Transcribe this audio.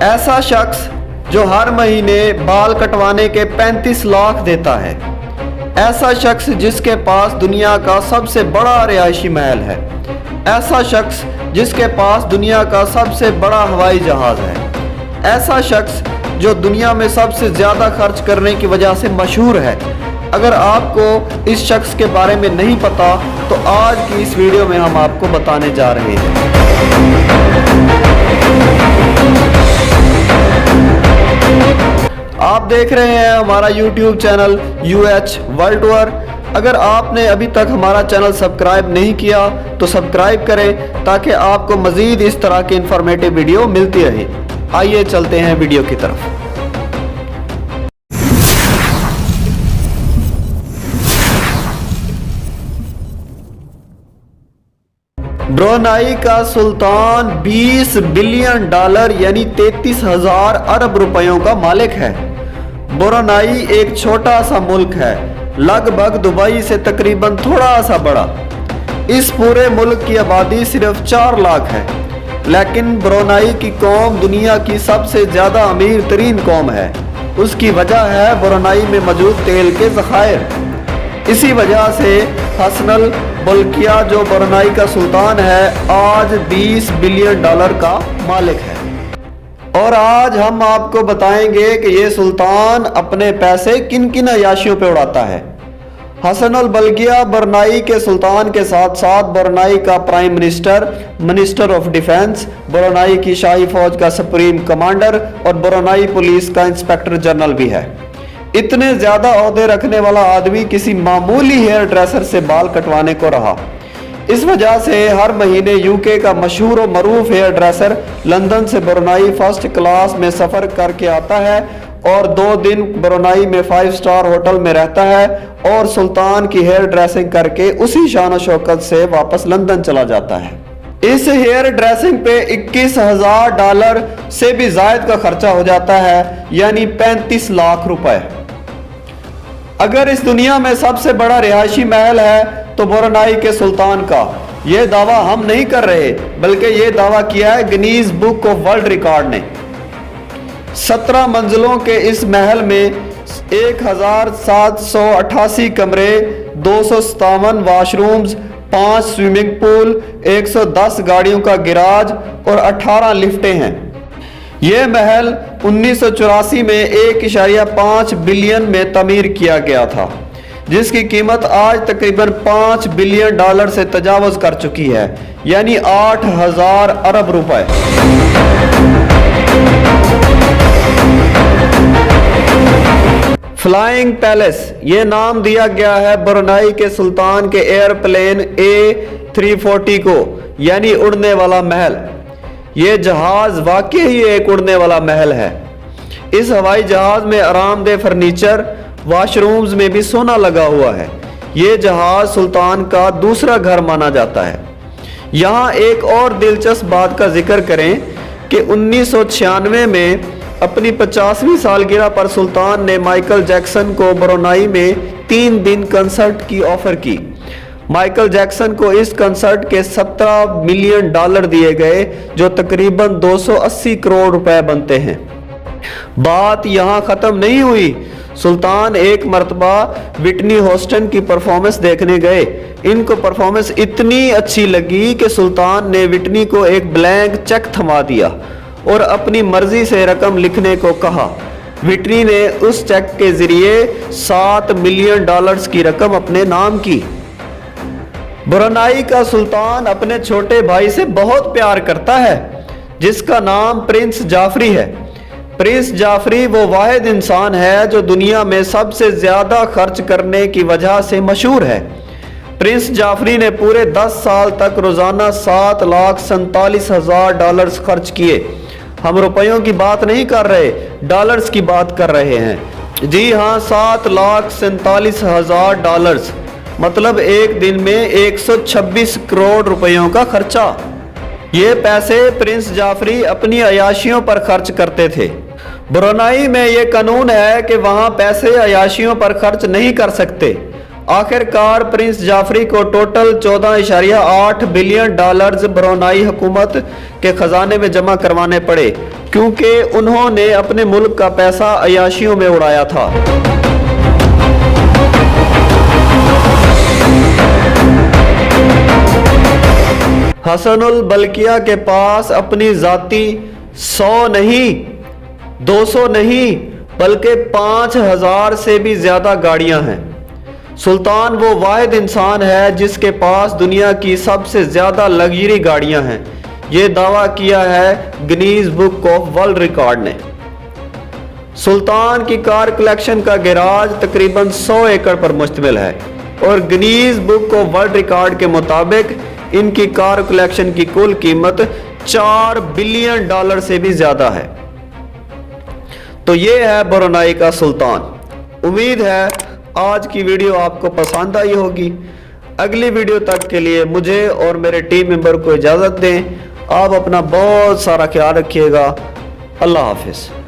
ऐसा शख्स जो हर महीने बाल कटवाने के 35 लाख देता है। ऐसा शख्स जिसके पास दुनिया का सबसे बड़ा रिहायशी महल है। ऐसा शख्स जिसके पास दुनिया का सबसे बड़ा हवाई जहाज है। ऐसा शख्स जो दुनिया में सबसे ज़्यादा खर्च करने की वजह से मशहूर है। अगर आपको इस शख्स के बारे में नहीं पता तो आज की इस वीडियो में हम आपको बताने जा रहे हैं। आप देख रहे हैं हमारा YouTube channel UH world tour. अगर आपने अभी तक हमारा चैनल सब्सक्राइब नहीं किया तो सब्सक्राइब करें ताकि आपको मज़ीद इस तरह के इंफॉर्मेटिव वीडियो मिलती रहे। आइए चलते हैं वीडियो की तरफ। ब्रुनेई का सुल्तान 20 बिलियन डॉलर यानी 33,000 अरब रुपयों का मालिक है। ब्रुनेई एक छोटा सा मुल्क है, लगभग दुबई से तकरीबन थोड़ा सा बड़ा। इस पूरे मुल्क की आबादी सिर्फ 4 लाख है, लेकिन ब्रुनेई की कौम दुनिया की सबसे ज़्यादा अमीर तरीन कौम है। उसकी वजह है ब्रुनेई में मौजूद तेल के ज़खायर। इसी वजह से हसन बोल्किया जो ब्रुनेई का सुल्तान है आज 20 बिलियन डॉलर का मालिक है। और आज हम आपको बताएंगे कि ये सुल्तान अपने पैसे किन किन अयाशियों पे उड़ाता है। हसन बोल्किया ब्रुनेई के सुल्तान के साथ साथ ब्रुनेई का prime minister, minister of defence, Brunei की शाही फौज का सुप्रीम कमांडर और ब्रुनेई पुलिस का इंस्पेक्टर जनरल भी है। इतने ज्यादा ओहदे रखने वाला आदमी किसी मामूली हेयर ड्रेसर से बाल कटवाने को रहा। इस वजह से हर महीने यूके का मशहूर और मरूफ हेयर ड्रेसर लंदन से ब्रुनेई फर्स्ट क्लास में सफ़र करके आता है और 2 दिन ब्रुनेई में 5 स्टार होटल में रहता है और सुल्तान की हेयर ड्रेसिंग करके उसी शान शौकत से वापस लंदन चला जाता है। इस हेयर ड्रेसिंग पे 21,000 डॉलर से भी ज़ायद का खर्चा हो जाता है, यानी 35 लाख रुपए। अगर इस दुनिया में सबसे बड़ा रिहायशी महल है तो ब्रुनेई के सुल्तान का। यह दावा हम नहीं कर रहे, बल्कि यह दावा किया है Guinness book of world record ने। 17 मंजिलों के इस महल में 1788 कमरे, 257 वाशरूम्स, 5 स्विमिंग पूल, 110 गाड़ियों का गिराज और 18 लिफ्टें हैं। यह महल 1984 में 1.5 बिलियन में तमीर किया गया था, जिसकी कीमत आज तकरीबन 5 बिलियन डॉलर से तजावुज कर चुकी है, यानी 8,000 अरब रुपए। फ्लाइंग पैलेस ये नाम दिया गया है ब्रुनेई के सुल्तान के एयरप्लेन A340 को, यानी उड़ने वाला महल। ये जहाज वाकई ही एक उड़ने वाला महल है। इस हवाई जहाज में आरामदेह फर्नीचर, वॉशरूम्स में भी सोना लगा हुआ है। ये जहाज सुल्तान का दूसरा घर माना जाता है। यहाँ एक और दिलचस्प बात का जिक्र करें कि 1996 में अपनी 50वीं सालगिरह पर सुल्तान ने माइकल जैक्सन को ब्रुनेई में 3 दिन कंसर्ट की ऑफर की। माइकल जैक्सन को इस कंसर्ट के 17 मिलियन डॉलर दिए गए, जो तकरीबन 280 करोड़ रुपए बनते हैं। बात यहाँ ख़त्म नहीं हुई। सुल्तान एक मर्तबा विटनी होस्टन की परफॉर्मेंस देखने गए। इनको परफॉर्मेंस इतनी अच्छी लगी कि सुल्तान ने विटनी को एक ब्लैंक चेक थमा दिया और अपनी मर्जी से रकम लिखने को कहा। विटनी ने उस चेक के जरिए 7 मिलियन डॉलर्स की रकम अपने नाम की। ब्रुनेई का सुल्तान अपने छोटे भाई से बहुत प्यार करता है, जिसका नाम प्रिंस जाफरी है। प्रिंस जाफरी वो वाहिद इंसान है जो दुनिया में सबसे ज्यादा खर्च करने की वजह से मशहूर है। प्रिंस जाफरी ने पूरे 10 साल तक रोजाना 7,47,000 डॉलर्स खर्च किए। हम रुपयों की बात नहीं कर रहे, डॉलर्स की बात कर रहे हैं। जी हाँ, 7,47,000 डॉलर्स, मतलब एक दिन में 126 करोड़ रुपयों का खर्चा। ये पैसे प्रिंस जाफरी अपनी अयाशियों पर खर्च करते थे। ब्रुनेई में ये कानून है कि वहाँ पैसे अयाशियों पर खर्च नहीं कर सकते। आखिरकार प्रिंस जाफरी को टोटल 14.8 बिलियन डॉलर्स ब्रुनाई हुकूमत के खजाने में जमा करवाने पड़े, क्योंकि उन्होंने अपने मुल्क का पैसा अयाशियों में उड़ाया था। हसनुल बल्किया के पास अपनी जाती 100 नहीं, 200 नहीं, बल्कि 5000 से भी ज्यादा गाड़ियां हैं। सुल्तान वो वाहिद इंसान है जिसके पास दुनिया की सबसे ज्यादा लग्जरी गाड़ियां हैं। ये दावा किया है Guinness book of world record ने। सुल्तान की कार कलेक्शन का गैराज तकरीबन 100 एकड़ पर मुश्तमिल है और Guinness book of world record के मुताबिक इनकी कार कलेक्शन की कुल कीमत 4 बिलियन डॉलर से भी ज्यादा है। तो ये है ब्रुनाई का सुल्तान। उम्मीद है आज की वीडियो आपको पसंद आई होगी। अगली वीडियो तक के लिए मुझे और मेरे टीम मेंबर को इजाज़त दें। आप अपना बहुत सारा ख्याल रखिएगा। अल्लाह हाफिज़।